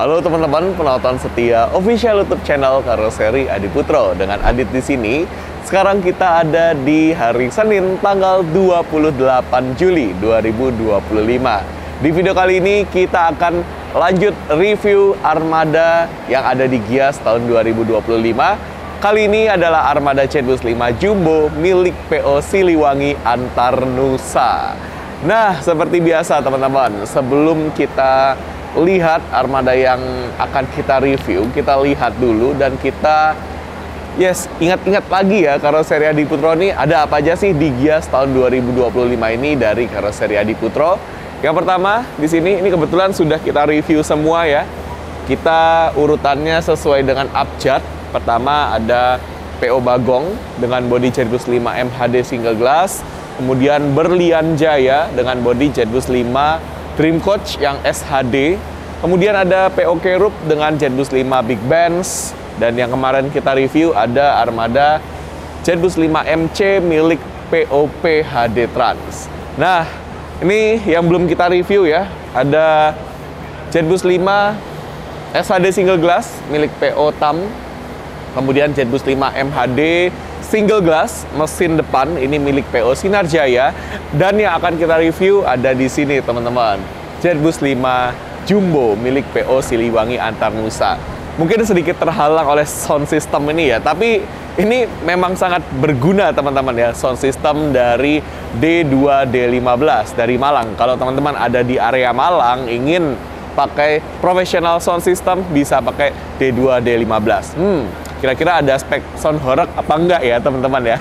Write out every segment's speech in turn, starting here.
Halo teman-teman penonton setia official YouTube channel Karoseri Adi Putro. Dengan Adit di sini. Sekarang kita ada di hari Senin tanggal 28 Juli 2025. Di video kali ini kita akan lanjut review armada yang ada di Gias tahun 2025. Kali ini adalah armada Jet-Bus 5 Jumbo milik PO Siliwangi Antarnusa. Nah, seperti biasa teman-teman, sebelum kita lihat armada yang akan kita review, kita lihat dulu dan kita ingat-ingat lagi ya Karoseri Adi Putro ini ada apa aja sih di Gias tahun 2025 ini dari Karoseri Adi Putro. Yang pertama di sini ini kebetulan sudah kita review semua ya. Kita urutannya sesuai dengan abjad. Pertama ada PO Bagong dengan bodi Jet-Bus 5 MHD single glass, kemudian Berlian Jaya dengan bodi Jet-Bus 5 Dream Coach yang SHD. Kemudian ada PO Kerup dengan Jet-Bus 5 Big Benz. Dan yang kemarin kita review ada armada Jet-Bus 5 MC milik POP HD Trans. Nah, ini yang belum kita review ya. Ada Jet-Bus 5 SHD single glass milik PO TAM. Kemudian Jet-Bus 5 MHD single glass mesin depan ini milik PO Sinar Jaya. Dan yang akan kita review ada di sini teman-teman, Jet-Bus 5 Jumbo milik PO Siliwangi Antarnusa. Mungkin sedikit terhalang oleh sound system ini ya, tapi ini memang sangat berguna teman-teman ya, sound system dari D2D15 dari Malang. Kalau teman-teman ada di area Malang ingin pakai professional sound system, bisa pakai D2D15. Kira-kira ada spek sound horeg apa enggak ya teman-teman ya?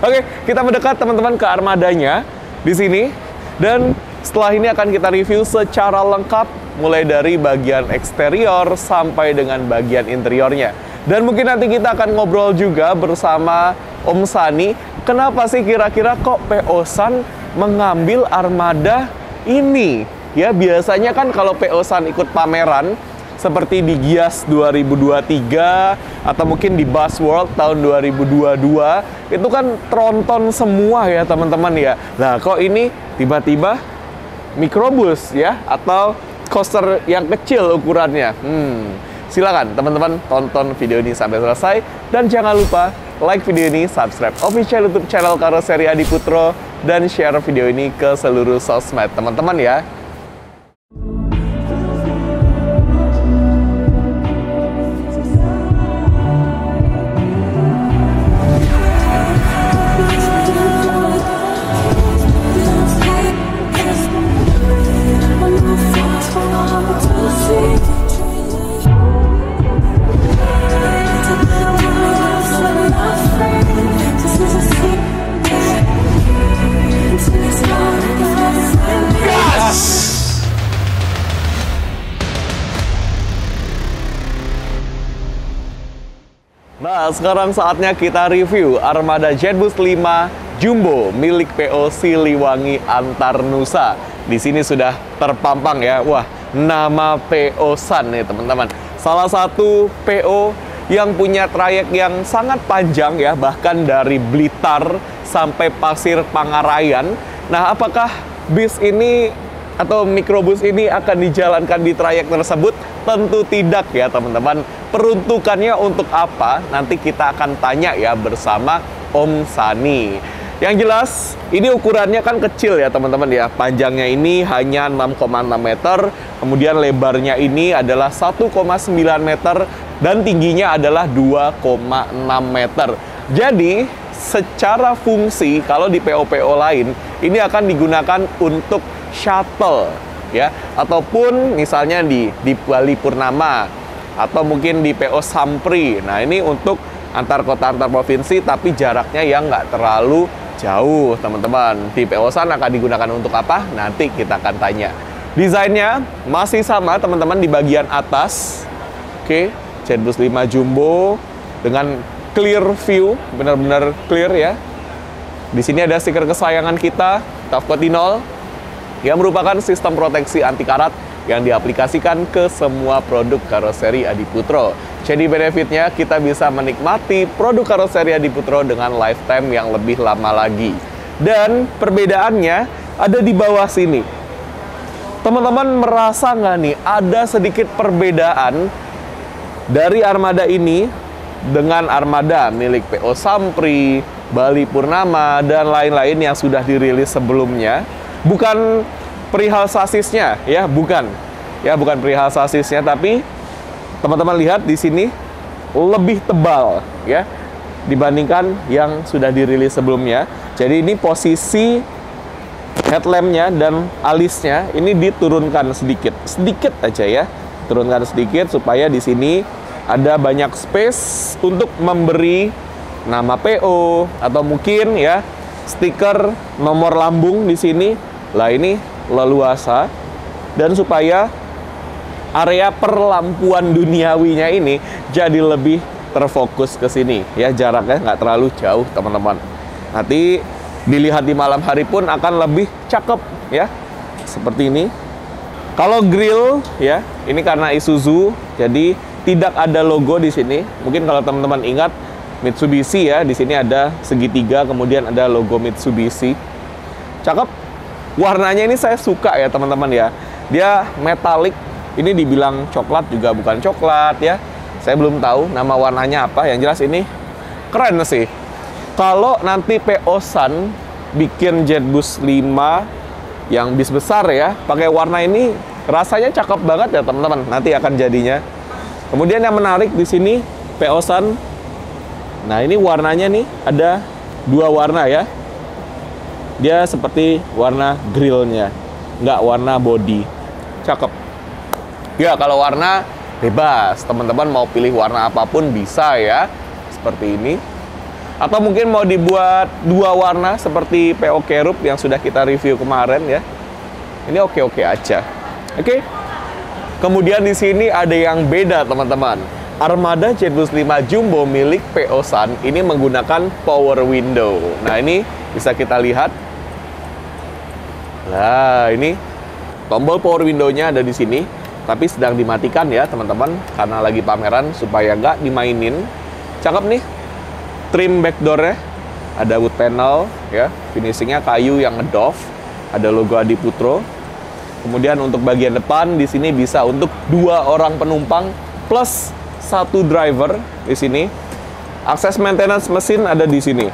Oke, kita mendekat teman-teman ke armadanya di sini. Dan setelah ini akan kita review secara lengkap, mulai dari bagian eksterior sampai dengan bagian interiornya. Dan mungkin nanti kita akan ngobrol juga bersama Om Sani. Kenapa sih kira-kira kok PO San mengambil armada ini? Ya, biasanya kan kalau PO San ikut pameran, seperti di Gias 2023 atau mungkin di Buzzworld tahun 2022 itu kan tronton semua ya teman-teman ya. Nah, kok ini tiba-tiba mikrobus ya atau coaster yang kecil ukurannya. Silakan teman-teman tonton video ini sampai selesai dan jangan lupa like video ini, subscribe official YouTube channel Karoseri Adi Putro dan share video ini ke seluruh sosmed teman-teman ya. Nah, sekarang saatnya kita review armada Jet-Bus 5 Jumbo milik PO Siliwangi Antarnusa. Di sini sudah terpampang ya, wah, nama PO San nih teman-teman. Salah satu PO yang punya trayek yang sangat panjang ya, bahkan dari Blitar sampai Pasir Pangarayan. Nah, apakah bis ini atau mikrobus ini akan dijalankan di trayek tersebut? Tentu tidak ya teman-teman. Peruntukannya untuk apa? Nanti kita akan tanya ya bersama Om Sani. Yang jelas, ini ukurannya kan kecil ya teman-teman ya. Panjangnya ini hanya 6,6 meter, kemudian lebarnya ini adalah 1,9 meter, dan tingginya adalah 2,6 meter. Jadi, secara fungsi, kalau di PO-PO lain, ini akan digunakan untuk shuttle ya, ataupun misalnya di Bali Purnama, atau mungkin di PO Sampri. Nah, ini untuk antar kota, antar provinsi, tapi jaraknya yang nggak terlalu jauh, teman-teman. Di PO San akan digunakan untuk apa? Nanti kita akan tanya. Desainnya masih sama, teman-teman, di bagian atas. Oke, Jet-Bus 5 Jumbo dengan clear view, benar-benar clear ya. Di sini ada stiker kesayangan kita, TAF Kotinol, yang merupakan sistem proteksi anti karat yang diaplikasikan ke semua produk Karoseri Adi Putro. Jadi benefitnya kita bisa menikmati produk Karoseri Adi Putro dengan lifetime yang lebih lama lagi. Dan perbedaannya ada di bawah sini. Teman-teman merasa nggak nih ada sedikit perbedaan dari armada ini dengan armada milik PO Sampri, Bali Purnama, dan lain-lain yang sudah dirilis sebelumnya? Bukan perihal sasisnya, ya, bukan. Ya, bukan perihal sasisnya, tapi teman-teman lihat di sini lebih tebal, ya, dibandingkan yang sudah dirilis sebelumnya. Jadi ini posisi headlampnya dan alisnya ini diturunkan sedikit aja ya, turunkan sedikit supaya di sini ada banyak space untuk memberi nama PO atau mungkin ya stiker nomor lambung di sini. Lah ini leluasa, dan supaya area perlampuan duniawinya ini jadi lebih terfokus ke sini ya, jaraknya nggak terlalu jauh teman-teman. Nanti dilihat di malam hari pun akan lebih cakep ya, seperti ini. Kalau grill ya, ini karena Isuzu jadi tidak ada logo di sini. Mungkin kalau teman-teman ingat Mitsubishi ya, di sini ada segitiga kemudian ada logo Mitsubishi. Cakep. Warnanya ini saya suka ya teman-teman ya. Dia metalik. Ini dibilang coklat juga bukan coklat ya. Saya belum tahu nama warnanya apa. Yang jelas ini keren sih. Kalau nanti PO Sun bikin Jetbus 5 yang bis besar ya, pakai warna ini rasanya cakep banget ya teman-teman. Nanti akan jadinya. Kemudian yang menarik di sini PO Sun. Nah, ini warnanya nih ada dua warna ya. Dia seperti warna grillnya, nggak warna body. Cakep. Ya, kalau warna bebas. Teman-teman mau pilih warna apapun bisa ya. Seperti ini. Atau mungkin mau dibuat dua warna seperti PO Kerup yang sudah kita review kemarin ya. Ini oke-oke aja. Oke. Kemudian di sini ada yang beda teman-teman. Armada Jetbus 5 Jumbo milik PO Sun ini menggunakan power window. Nah, ini bisa kita lihat. Nah, ini tombol power window-nya ada di sini, tapi sedang dimatikan ya teman-teman karena lagi pameran supaya nggak dimainin. Cakep nih. Trim backdoor-nya ada wood panel ya, finishingnya kayu yang ngedoff, ada logo Adiputro. Kemudian untuk bagian depan di sini bisa untuk 2 orang penumpang plus 1 driver di sini. Akses maintenance mesin ada di sini.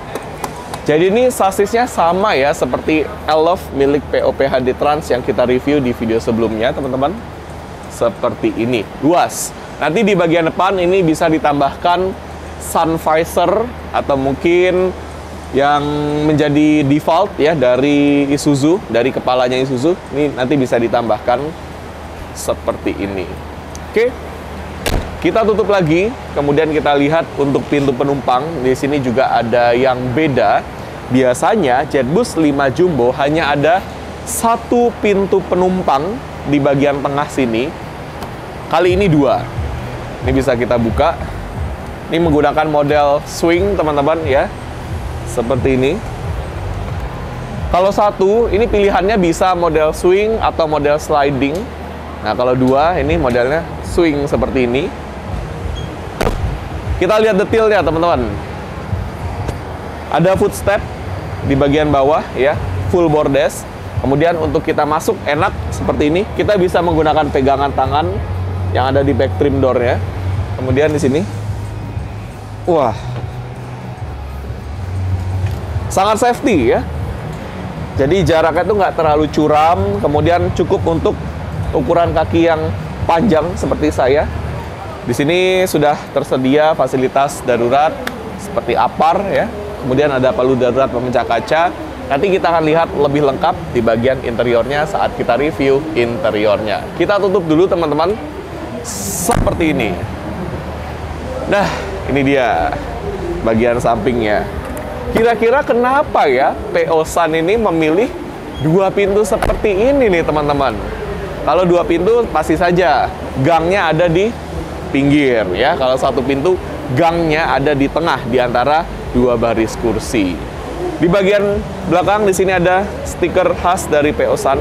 Jadi ini sasisnya sama ya seperti Elove milik POPHD Trans yang kita review di video sebelumnya teman-teman. Seperti ini, luas. Nanti di bagian depan ini bisa ditambahkan sun visor atau mungkin yang menjadi default ya dari Isuzu, dari kepalanya Isuzu. Ini nanti bisa ditambahkan seperti ini. Oke. Kita tutup lagi, kemudian kita lihat untuk pintu penumpang. Di sini juga ada yang beda. Biasanya Jetbus 5 Jumbo hanya ada 1 pintu penumpang di bagian tengah sini. Kali ini 2. Ini bisa kita buka. Ini menggunakan model swing teman-teman ya, seperti ini. Kalau 1, ini pilihannya bisa model swing atau model sliding. Nah, kalau 2, ini modelnya swing seperti ini. Kita lihat detailnya teman-teman. Ada footstep di bagian bawah ya, full bordes. Kemudian untuk kita masuk enak seperti ini, kita bisa menggunakan pegangan tangan yang ada di back trim door-nya. Kemudian di sini, wah, sangat safety ya. Jadi jaraknya itu nggak terlalu curam, kemudian cukup untuk ukuran kaki yang panjang seperti saya. Di sini sudah tersedia fasilitas darurat seperti APAR ya. Kemudian ada palu darurat pemecah kaca. Nanti kita akan lihat lebih lengkap di bagian interiornya saat kita review interiornya. Kita tutup dulu teman-teman. Seperti ini. Nah, ini dia bagian sampingnya. Kira-kira kenapa ya PO Sun ini memilih 2 pintu seperti ini nih teman-teman? Kalau 2 pintu pasti saja gangnya ada di pinggir ya. Kalau 1 pintu gangnya ada di tengah di antara 2 baris kursi. Di bagian belakang di sini ada stiker khas dari PO Sun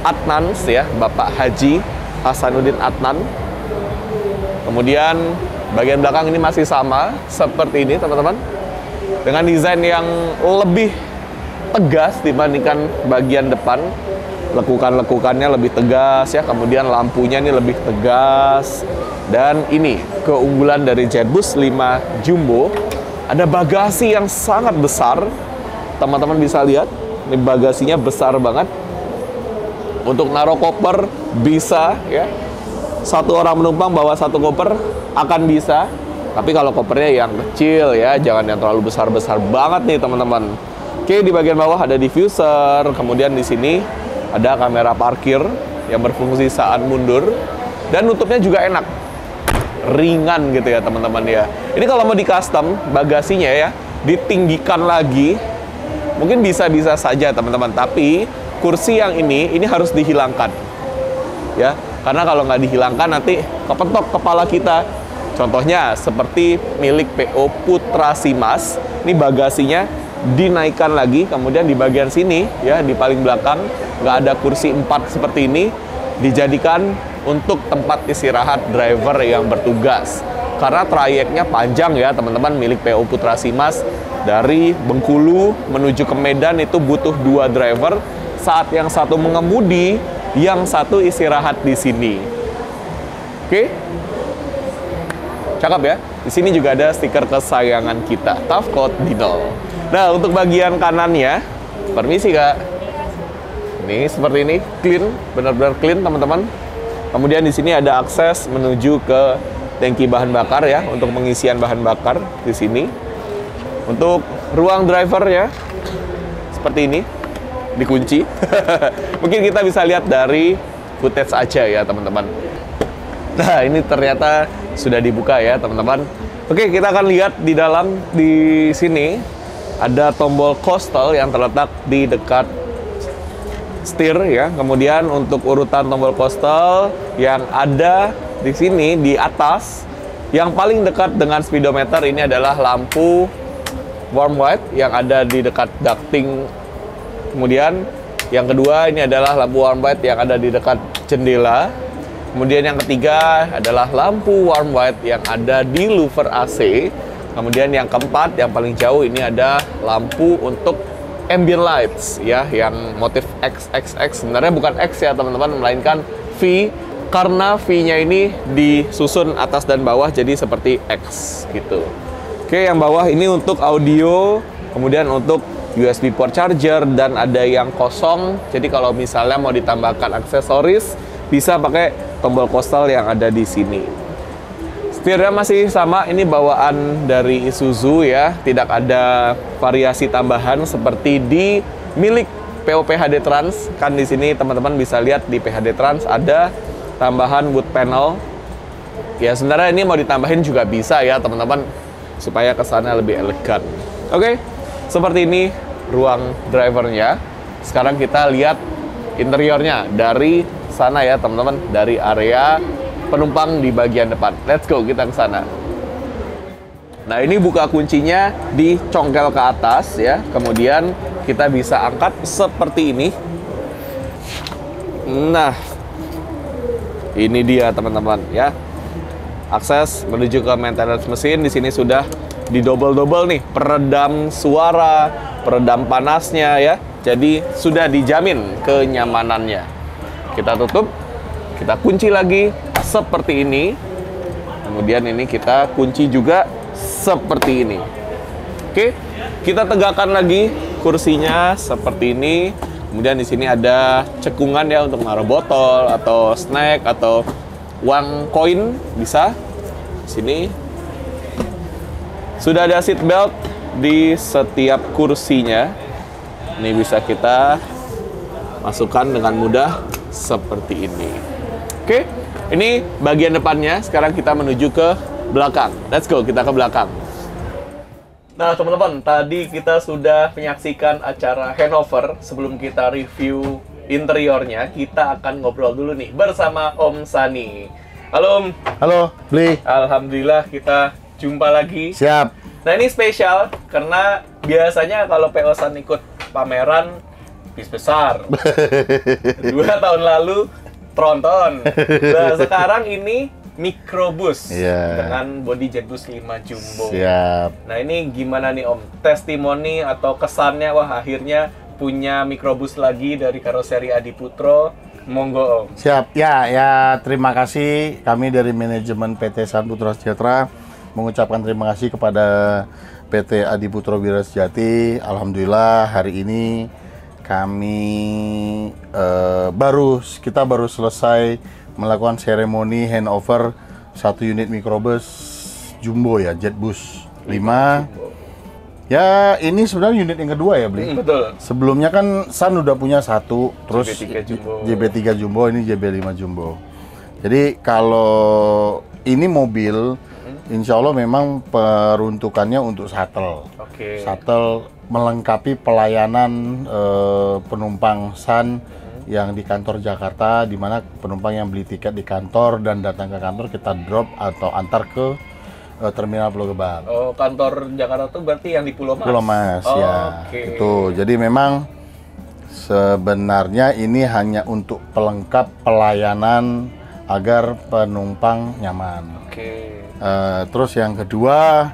Adnan ya, Bapak Haji Hasanuddin Adnan. Kemudian bagian belakang ini masih sama seperti ini teman-teman, dengan desain yang lebih tegas dibandingkan bagian depan. lekukan-lekukannya lebih tegas ya, kemudian lampunya ini lebih tegas. Dan ini keunggulan dari Jetboost 5 Jumbo, ada bagasi yang sangat besar. Teman-teman bisa lihat, ini bagasinya besar banget. Untuk naruh koper bisa ya. Satu orang penumpang bawa satu koper akan bisa. Tapi kalau kopernya yang kecil ya, jangan yang terlalu besar-besar banget nih teman-teman. Oke, di bagian bawah ada diffuser, kemudian di sini ada kamera parkir yang berfungsi saat mundur, dan nutupnya juga enak, ringan gitu ya teman-teman ya. Ini kalau mau di custom bagasinya ya, ditinggikan lagi, mungkin bisa-bisa saja teman-teman. Tapi kursi yang ini harus dihilangkan ya, karena kalau nggak dihilangkan nanti kepentok kepala kita. Contohnya seperti milik PO Putra Simas, ini bagasinya dinaikkan lagi, kemudian di bagian sini ya, di paling belakang nggak ada kursi 4 seperti ini, dijadikan untuk tempat istirahat driver yang bertugas. Karena trayeknya panjang ya teman-teman, milik PO Putra Simas dari Bengkulu menuju ke Medan itu butuh 2 driver, saat yang satu mengemudi, yang satu istirahat di sini. Oke? Cakep ya. Di sini juga ada stiker kesayangan kita, Tafcode Dino. Nah, untuk bagian kanannya, permisi Kak. Ini seperti ini, clean, benar-benar clean teman-teman. Kemudian di sini ada akses menuju ke tangki bahan bakar ya, untuk pengisian bahan bakar di sini. Untuk ruang driver ya, seperti ini, dikunci. Mungkin kita bisa lihat dari footage aja ya teman-teman. Nah, ini ternyata sudah dibuka ya teman-teman. Oke, kita akan lihat di dalam. Di sini ada tombol coastal yang terletak di dekat setir ya. Kemudian untuk urutan tombol coastal yang ada di sini di atas, yang paling dekat dengan speedometer ini adalah lampu warm white yang ada di dekat ducting. Kemudian yang kedua ini adalah lampu warm white yang ada di dekat jendela. Kemudian yang ketiga adalah lampu warm white yang ada di louver AC. Kemudian yang keempat, yang paling jauh, ini ada lampu untuk ambient lights ya, yang motif XXX. Sebenarnya bukan X ya teman-teman, melainkan V, karena V-nya ini disusun atas dan bawah jadi seperti X gitu. Oke, yang bawah ini untuk audio, kemudian untuk USB port charger, dan ada yang kosong. Jadi kalau misalnya mau ditambahkan aksesoris, bisa pakai tombol coastal yang ada di sini. Setirnya masih sama, ini bawaan dari Isuzu ya, tidak ada variasi tambahan seperti di milik PO PHD Trans. Kan di sini teman-teman bisa lihat di PHD Trans ada tambahan wood panel. Ya sebenarnya ini mau ditambahin juga bisa ya teman-teman, supaya kesannya lebih elegan. Oke, seperti ini ruang drivernya. Sekarang kita lihat interiornya dari sana ya teman-teman, dari area penumpang di bagian depan. Let's go, kita ke sana. Nah, ini buka kuncinya dicongkel ke atas ya. Kemudian kita bisa angkat seperti ini. Nah, ini dia teman-teman ya. Akses menuju ke maintenance mesin. Di sini sudah didobel-dobel nih, peredam suara, peredam panasnya ya. Jadi sudah dijamin kenyamanannya. Kita tutup, kita kunci lagi seperti ini. Kemudian ini kita kunci juga seperti ini. Oke, kita tegakkan lagi kursinya seperti ini. Kemudian di sini ada cekungan ya untuk naruh botol atau snack atau uang koin bisa. Di sini sudah ada seat belt di setiap kursinya. Ini bisa kita masukkan dengan mudah seperti ini. Oke, ini bagian depannya. Sekarang kita menuju ke belakang. Let's go, kita ke belakang. Nah teman-teman, tadi kita sudah menyaksikan acara handover. Sebelum kita review interiornya, kita akan ngobrol dulu nih bersama Om Sani. Halo Om. Halo, Bli. Alhamdulillah kita jumpa lagi. Siap. Nah ini spesial karena biasanya kalau PO San ikut pameran bis besar. 2 tahun lalu tronton. Nah sekarang ini microbus dengan bodi Jetboost 5 Jumbo. Siap. Nah ini gimana nih Om? Testimoni atau kesannya, wah akhirnya punya mikrobus lagi dari karoseri Adiputro. Monggo Om. Siap, ya terima kasih. Kami dari manajemen PT San Putra Sejahtera mengucapkan terima kasih kepada PT Adiputro Wira Sejati. Alhamdulillah hari ini kami kita baru selesai melakukan seremoni handover 1 unit mikrobus jumbo ya, Jetbus 5. Ya, ini sebenarnya unit yang kedua ya, Bli. Betul. Sebelumnya kan San udah punya satu, terus JB3 Jumbo. JB3 Jumbo, ini JB5 Jumbo. Jadi kalau ini mobil, insya Allah memang peruntukannya untuk shuttle. Oke. Shuttle melengkapi pelayanan penumpang San yang di kantor Jakarta, di mana penumpang yang beli tiket di kantor dan datang ke kantor kita drop atau antar ke terminal Pulau Gebang. Oh, kantor Jakarta tuh berarti yang di Pulau Mas? Pulau Mas, ya. Oke. Itu. Jadi memang sebenarnya ini hanya untuk pelengkap pelayanan agar penumpang nyaman. Oke. Terus yang kedua,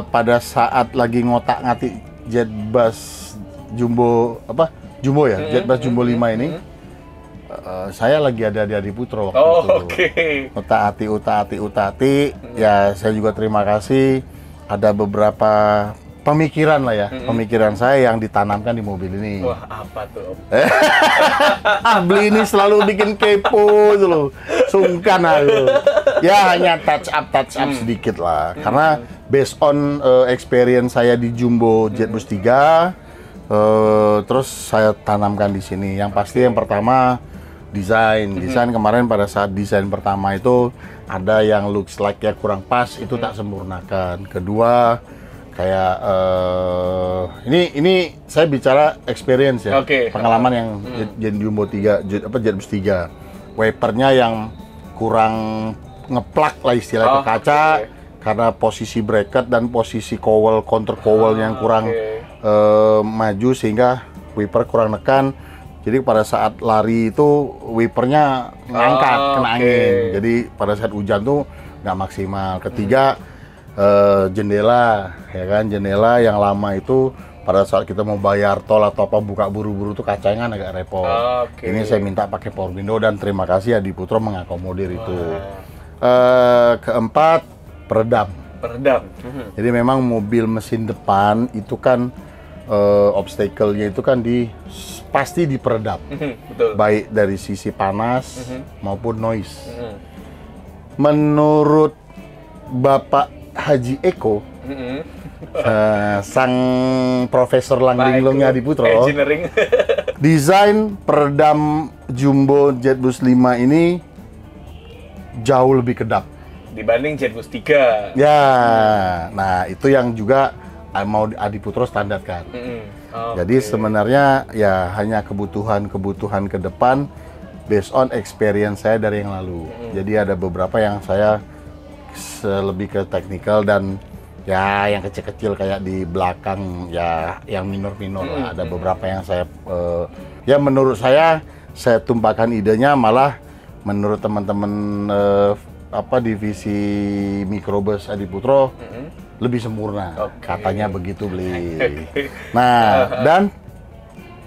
pada saat lagi ngotak-ngatik Jetbus Jumbo, Jumbo ya? Jetbus Jumbo 5 ini, saya lagi ada di Adiputro waktu itu. Oke. Utak-atik. Ya, saya juga terima kasih. Ada beberapa pemikiran lah ya, pemikiran saya yang ditanamkan di mobil ini. Wah, apa tuh Om? Beli ini selalu bikin kepo itu loh. Sungkan aku. Ya, hanya touch up sedikit lah. Karena based on experience saya di Jumbo Jetbus 3, terus saya tanamkan di sini. Yang pasti yang pertama desain kemarin pada saat desain pertama itu ada yang looks like ya kurang pas, itu tak sempurnakan. Kedua kayak ini saya bicara experience ya, pengalaman yang Jumbo 3 Jetbus 3, wipernya yang kurang ngeplak lah istilahnya ke kaca karena posisi bracket dan posisi counter cowl yang kurang maju sehingga wiper kurang nekan. Jadi pada saat lari itu wipernya ngangkat, kena angin. Jadi pada saat hujan tuh nggak maksimal. Ketiga, jendela, ya kan, jendela yang lama itu pada saat kita mau bayar tol atau apa buka buru-buru tuh kacanya agak repot. Ini saya minta pakai power window dan terima kasih Adiputro mengakomodir itu. Keempat, peredam. Jadi memang mobil mesin depan itu kan obstacle-nya itu kan pasti diperedam, betul. Baik dari sisi panas maupun noise. Menurut Bapak Haji Eko, sang Profesor Langlinglungnya Adiputro, engineering, desain peredam Jumbo Jetbus 5 ini jauh lebih kedap dibanding Jetbus 3. Ya, nah itu yang juga mau Adiputro standarkan. Jadi sebenarnya ya hanya kebutuhan ke depan based on experience saya dari yang lalu. Jadi ada beberapa yang saya lebih ke teknikal dan ya yang kecil-kecil kayak di belakang ya yang minor-minor lah. Ada beberapa yang saya ya menurut saya tumpahkan idenya, malah menurut teman-teman divisi mikrobus Adiputro lebih sempurna, katanya begitu, Bli. Nah, dan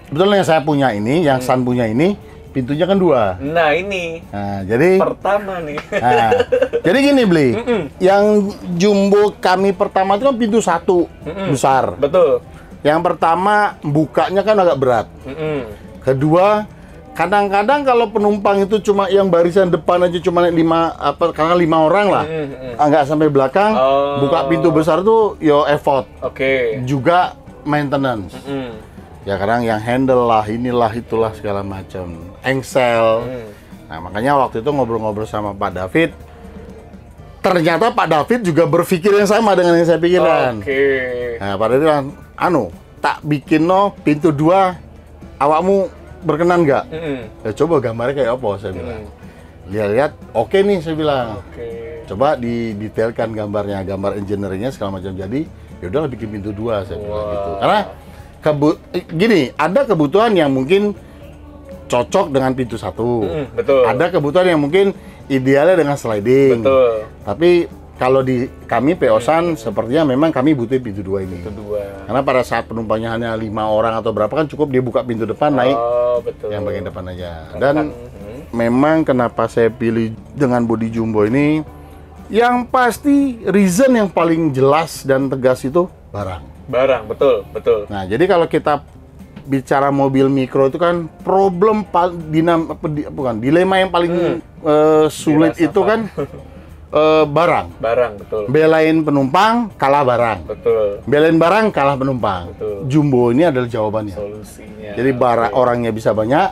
betul yang saya punya ini, yang San punya ini, pintunya kan 2. Nah, ini. Nah, jadi pertama nih. Nah, jadi gini, Bli. Yang Jumbo kami pertama itu kan pintu 1 besar. Betul. Yang pertama bukanya kan agak berat. Kedua, kadang-kadang kalau penumpang itu cuma yang barisan depan aja cuma 5 orang lah, nggak sampai belakang, buka pintu besar tuh yo effort. Juga maintenance. Ya kadang yang handle lah, inilah itulah segala macam, engsel. Nah makanya waktu itu ngobrol-ngobrol sama Pak David, ternyata Pak David juga berpikir yang sama dengan yang saya pikirkan. Nah Pak David bilang, tak bikin pintu 2, awakmu berkenan nggak? Ya coba gambarnya kayak apa, saya bilang. Lihat, oke nih, saya bilang. Coba didetailkan gambarnya, gambar engineeringnya segala macam. Jadi, ya udahlah bikin pintu 2, saya bilang gitu. Karena gini, ada kebutuhan yang mungkin cocok dengan pintu 1. Betul. Ada kebutuhan yang mungkin idealnya dengan sliding. Betul. Tapi kalau di kami Peosan sepertinya memang kami butuh pintu 2 ini. Pintu 2. Karena pada saat penumpangnya hanya 5 orang atau berapa kan cukup dia buka pintu depan naik Betul. yang bagian depan aja. Dan memang kenapa saya pilih dengan bodi jumbo ini, yang pasti reason yang paling jelas dan tegas itu barang. Barang, betul. Nah, jadi kalau kita bicara mobil mikro itu kan problem dilema yang paling sulit itu kan barang. Barang, betul. Belain penumpang kalah barang. Betul. Belain barang kalah penumpang. Betul. Jumbo ini adalah jawabannya. Solusinya. Jadi orangnya bisa banyak,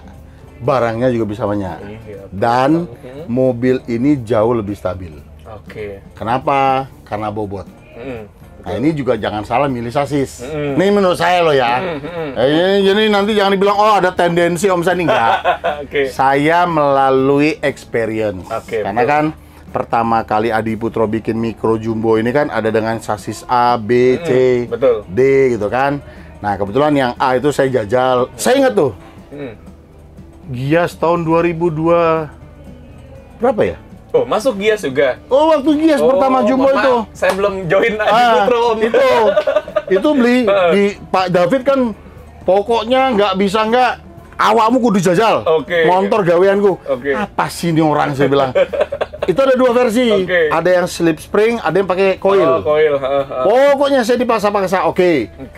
barangnya juga bisa banyak. Iya, Dan mobil ini jauh lebih stabil. Oke. Kenapa? Karena bobot. Nah, ini juga jangan salah milih sasis. Ini menurut saya loh ya. Jadi nanti jangan dibilang, oh ada tendensi Om Sani. Enggak. Oke. Saya melalui experience. Karena betul. kan pertama kali Adi Putro bikin mikro jumbo ini kan ada dengan sasis A, B, C, betul. D gitu kan. Nah, kebetulan yang A itu saya jajal. Saya ingat tuh. Gias tahun 2002 berapa ya? Oh, masuk Gias juga. Oh, waktu Gias pertama jumbo maaf, itu. Saya belum join Adi Putro, Om. Itu beli di Pak David kan pokoknya nggak bisa nggak awakmu kudu jajal. Motor gaweanku. Apa sih ini orang, saya bilang. Itu ada 2 versi. Ada yang slip spring, ada yang pakai coil. Coil. Pokoknya saya dipaksa-paksa.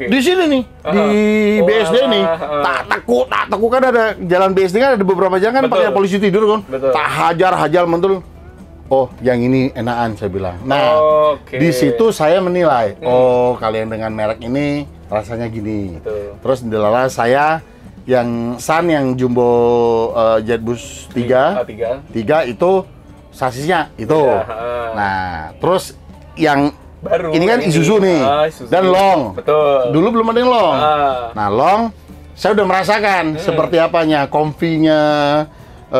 Di sini nih, di BSD nih, tak takut kan ada jalan BSD kan ada beberapa jalan kan pakai polisi tidur kan. Tak hajar mentul. Oh, yang ini enakan, saya bilang. Nah, di situ saya menilai, oh kalian dengan merek ini rasanya gini. Terus delala saya yang Sun yang jumbo Jetbus 3 itu sasisnya itu. Nah, terus yang baru ini kan Isuzu nih. Dan long. Betul. Dulu belum ada yang long. Nah, long saya udah merasakan seperti apanya, comfy-nya,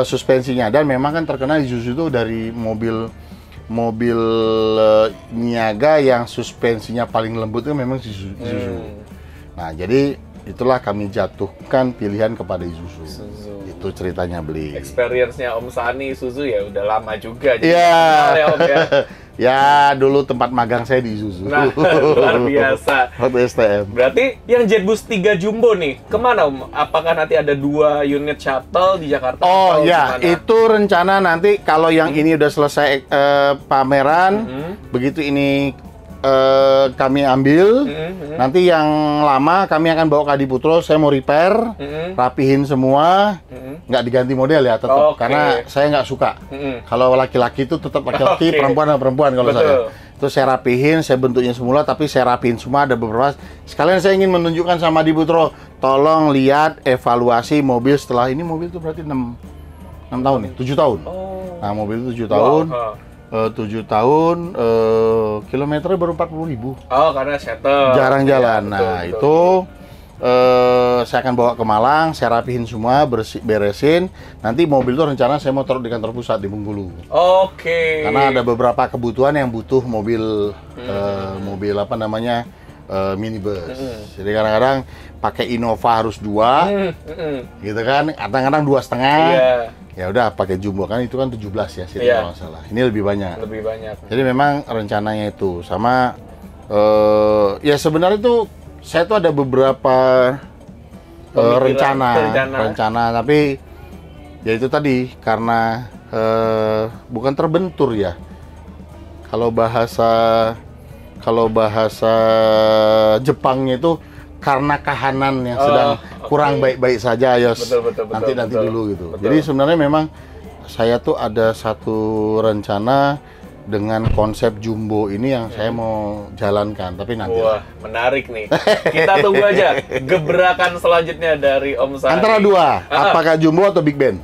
suspensinya, dan memang kan terkenal Isuzu itu dari mobil niaga yang suspensinya paling lembut itu memang Isuzu. Nah, jadi itulah kami jatuhkan pilihan kepada Isuzu. Itu ceritanya beli. Experience-nya Om Sani Isuzu ya udah lama juga. Iya. Ya, Om, ya. Ya, dulu tempat magang saya di Isuzu. Nah, luar biasa. Waktu STM. Berarti yang Jetbus 3 Jumbo nih, kemana Om? Apakah nanti ada 2 unit shuttle di Jakarta? Oh ya, gimana? itu rencana nanti kalau yang ini udah selesai pameran, begitu ini kami ambil, nanti yang lama kami akan bawa ke Adi Putro, saya mau repair, rapihin semua, nggak diganti model ya tetap, karena saya nggak suka. Kalau laki-laki itu tetap laki-laki, perempuan kalau saya. Terus saya rapihin, saya bentuknya semula, tapi saya rapihin semua, ada beberapa. Sekalian saya ingin menunjukkan sama Adi Putro, tolong lihat evaluasi mobil setelah ini. Mobil itu berarti 6 tahun nih, 7 tahun. Nah, mobil itu 7 tahun. 7 tahun, kilometernya baru 40.000. Oh, karena shuttle. Jarang jalan. Ya, Nah, betul. itu saya akan bawa ke Malang, saya rapihin semua, beresin. Nanti mobil itu rencana saya mau taruh di kantor pusat di Bengkulu. Karena ada beberapa kebutuhan yang butuh mobil, mobil apa namanya, minibus. Jadi kadang-kadang pakai Innova harus 2, gitu kan? Kadang-kadang 2,5. Ya udah pakai jumbo, kan itu kan 17 ya sih kalau nggak salah. Ini lebih banyak. Jadi memang rencananya itu sama ya sebenarnya itu saya tuh ada beberapa rencana, tapi ya itu tadi karena bukan terbentur ya. Kalau bahasa Jepangnya itu karena kahanan yang sedang kurang baik-baik saja, Yos. Nanti dulu gitu. Jadi sebenarnya memang saya tuh ada satu rencana dengan konsep jumbo ini yang saya mau jalankan, tapi nanti. Wah, menarik nih. Kita tunggu aja gebrakan selanjutnya dari Om Sani. Antara 2, apakah jumbo atau big band?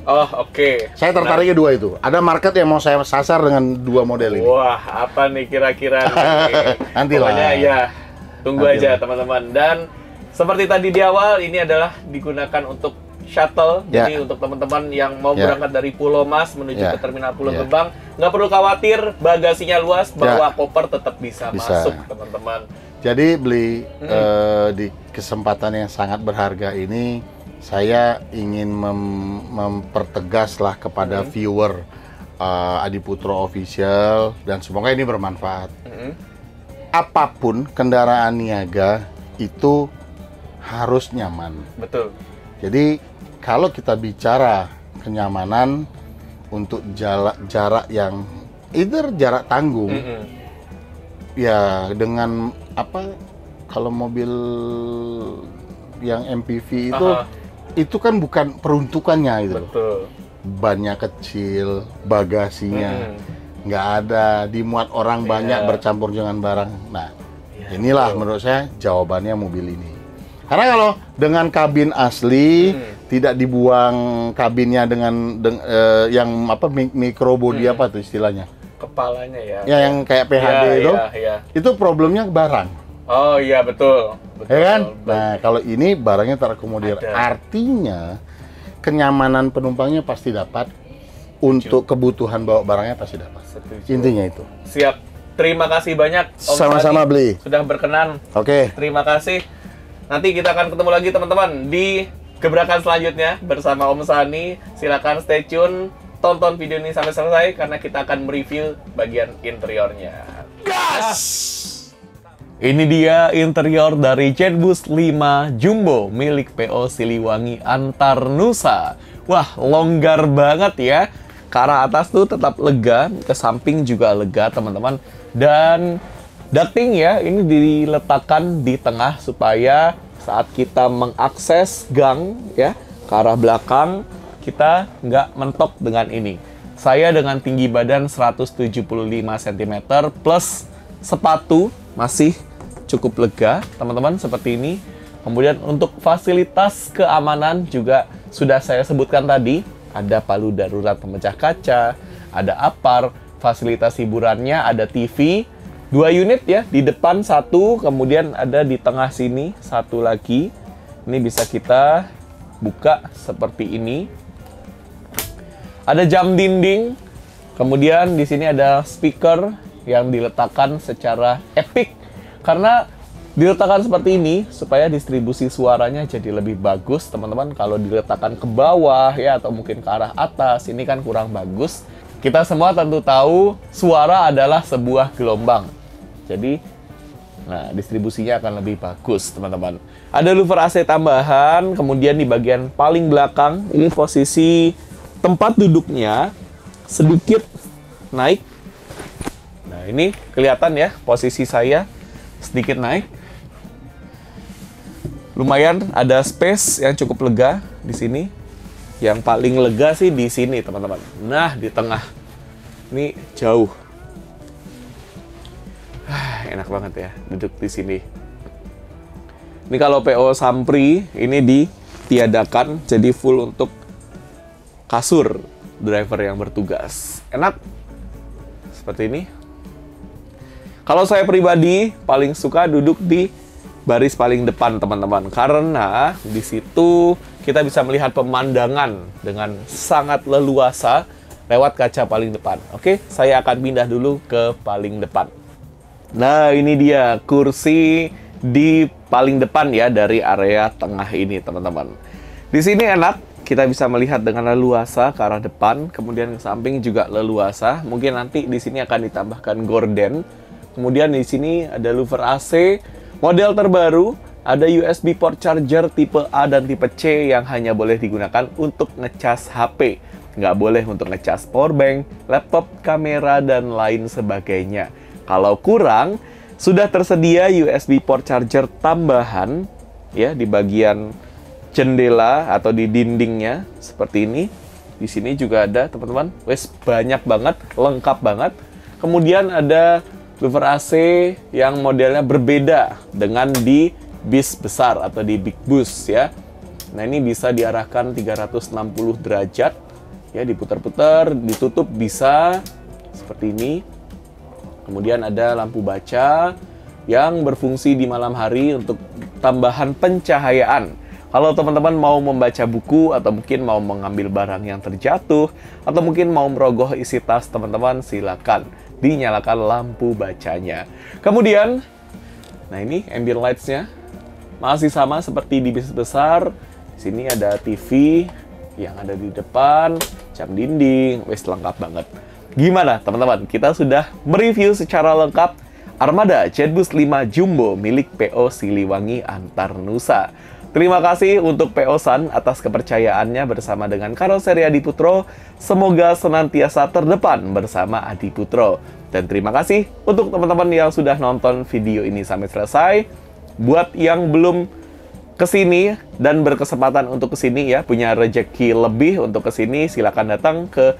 Saya tertariknya 2 itu. Ada market yang mau saya sasar dengan 2 model ini. Wah, apa nih kira-kira nih? Nanti lah. Pokoknya ya, tunggu aja teman-teman. Dan seperti tadi di awal, ini adalah digunakan untuk shuttle. Jadi untuk teman-teman yang mau berangkat dari Pulau Mas menuju ke Terminal Pulau Gebang, nggak perlu khawatir, bagasinya luas, bawa koper tetap bisa masuk, teman-teman. Jadi beli di kesempatan yang sangat berharga ini, saya ingin mempertegaslah kepada viewer Adiputro Official, dan semoga ini bermanfaat. Apapun kendaraan niaga itu harus nyaman. Betul. Jadi kalau kita bicara kenyamanan untuk jarak yang either jarak tanggung, ya dengan apa, kalau mobil yang MPV itu kan bukan peruntukannya itu. Betul. Bannya kecil, bagasinya nggak ada, dimuat orang banyak bercampur dengan barang. Nah, inilah menurut saya jawabannya mobil ini. Karena kalau dengan kabin asli, tidak dibuang kabinnya dengan yang apa, micro body apa tuh istilahnya? Kepalanya ya. Ya yang kayak PHD itu problemnya barang. Oh iya, betul. Ya kan? Nah, kalau ini barangnya terakomodir. Artinya kenyamanan penumpangnya pasti dapat, untuk kebutuhan bawa barangnya pasti dapat. Setuju. Intinya itu. Siap. Terima kasih banyak Om Sama-sama, Sani Bli. sudah berkenan. Oke. Terima kasih. Nanti kita akan ketemu lagi teman-teman di gebrakan selanjutnya bersama Om Sani. Silakan stay tune, tonton video ini sampai selesai karena kita akan mereview bagian interiornya. Gas! Ini dia interior dari Jetbus 5 Jumbo milik PO Siliwangi Antarnusa. Wah, longgar banget ya. Ke arah atas tuh tetap lega, ke samping juga lega teman-teman. Dan ducting ya, ini diletakkan di tengah supaya saat kita mengakses gang ya ke arah belakang, kita nggak mentok dengan ini. Saya dengan tinggi badan 175 cm plus sepatu masih cukup lega teman-teman, seperti ini. Kemudian untuk fasilitas keamanan juga sudah saya sebutkan tadi. Ada palu darurat pemecah kaca, ada apar, fasilitas hiburannya, ada TV, 2 unit ya, di depan 1, kemudian ada di tengah sini 1 lagi. Ini bisa kita buka seperti ini. Ada jam dinding, kemudian di sini ada speaker yang diletakkan secara epic karena diletakkan seperti ini supaya distribusi suaranya jadi lebih bagus teman-teman. Kalau diletakkan ke bawah ya atau mungkin ke arah atas, ini kan kurang bagus. Kita semua tentu tahu suara adalah sebuah gelombang. Jadi nah distribusinya akan lebih bagus teman-teman. Ada louver AC tambahan, kemudian di bagian paling belakang ini posisi tempat duduknya sedikit naik. Nah, ini kelihatan ya posisi saya sedikit naik. Lumayan ada space yang cukup lega di sini. Yang paling lega sih di sini, teman-teman. Nah, di tengah. Ini jauh. Enak banget ya duduk di sini. Ini kalau PO Sampri ini ditiadakan jadi full untuk kasur driver yang bertugas. Enak. Seperti ini. Kalau saya pribadi paling suka duduk di baris paling depan teman-teman, karena di situ kita bisa melihat pemandangan dengan sangat leluasa lewat kaca paling depan. Oke, saya akan pindah dulu ke paling depan. Nah, ini dia kursi di paling depan ya dari area tengah ini teman-teman. Di sini enak, kita bisa melihat dengan leluasa ke arah depan, kemudian ke samping juga leluasa. Mungkin nanti di sini akan ditambahkan gorden. Kemudian di sini ada louver AC. Model terbaru, ada USB port charger tipe A dan tipe C yang hanya boleh digunakan untuk ngecas HP. Nggak boleh untuk ngecas powerbank, laptop, kamera, dan lain sebagainya. Kalau kurang, sudah tersedia USB port charger tambahan ya di bagian jendela atau di dindingnya seperti ini. Di sini juga ada teman-teman, wes banyak banget, lengkap banget. Kemudian ada louver AC yang modelnya berbeda dengan di bis besar atau di big bus ya. Nah, ini bisa diarahkan 360 derajat ya, diputar-putar, ditutup bisa seperti ini. Kemudian ada lampu baca yang berfungsi di malam hari untuk tambahan pencahayaan. Kalau teman-teman mau membaca buku atau mungkin mau mengambil barang yang terjatuh atau mungkin mau merogoh isi tas teman-teman, silakan dinyalakan lampu bacanya. Kemudian, nah ini ambient lights-nya masih sama seperti di bis besar. Di sini ada TV yang ada di depan, jam dinding, wes lengkap banget. Gimana teman-teman? Kita sudah mereview secara lengkap Armada Jetbus 5 Jumbo milik PO Siliwangi Antar Nusa. Terima kasih untuk PO San atas kepercayaannya bersama dengan Karoseri Adiputro. Semoga senantiasa terdepan bersama Adiputro. Dan terima kasih untuk teman-teman yang sudah nonton video ini sampai selesai. Buat yang belum kesini dan berkesempatan untuk kesini ya, punya rejeki lebih untuk kesini, silakan datang ke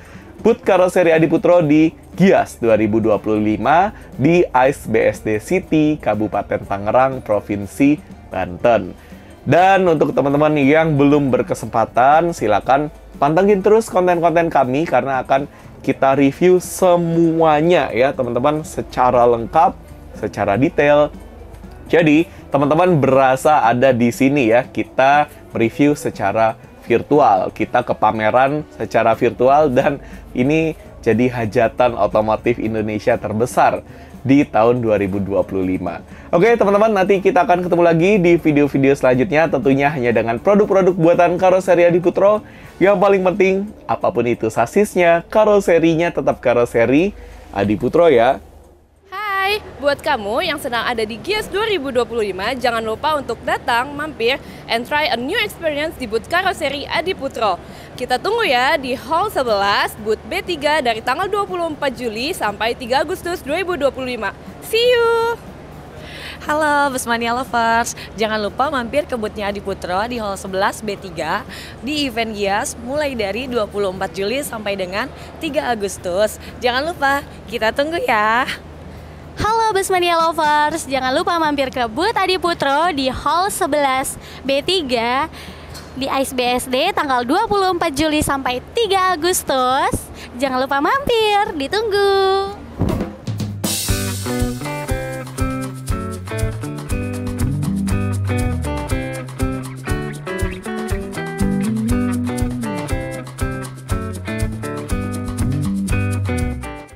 booth Karoseri Adiputro di Gias 2025 di ICE BSD City, Kabupaten Tangerang, Provinsi Banten. Dan untuk teman-teman yang belum berkesempatan, silakan pantengin terus konten-konten kami karena akan kita review semuanya ya teman-teman, secara lengkap, secara detail. Jadi teman-teman berasa ada di sini ya, kita review secara virtual, kita ke pameran secara virtual, dan ini jadi hajatan otomotif Indonesia terbesar di tahun 2025. Oke teman-teman, nanti kita akan ketemu lagi di video-video selanjutnya, tentunya hanya dengan produk-produk buatan Karoseri Adiputro. Yang paling penting, apapun itu sasisnya, karoserinya tetap Karoseri Adiputro ya. Hai, buat kamu yang sedang ada di Gias 2025, jangan lupa untuk datang, mampir, and try a new experience di booth Karoseri Adiputro. Kita tunggu ya di Hall 11, booth B3 dari tanggal 24 Juli sampai 3 Agustus 2025. See you! Halo Busmania Lovers, jangan lupa mampir ke boothnya Adiputro di Hall 11 B3 di event Gias mulai dari 24 Juli sampai dengan 3 Agustus. Jangan lupa, kita tunggu ya. Halo Busmania Lovers, jangan lupa mampir ke booth Adiputro di Hall 11 B3 di ICE BSD tanggal 24 Juli sampai 3 Agustus. Jangan lupa mampir, ditunggu.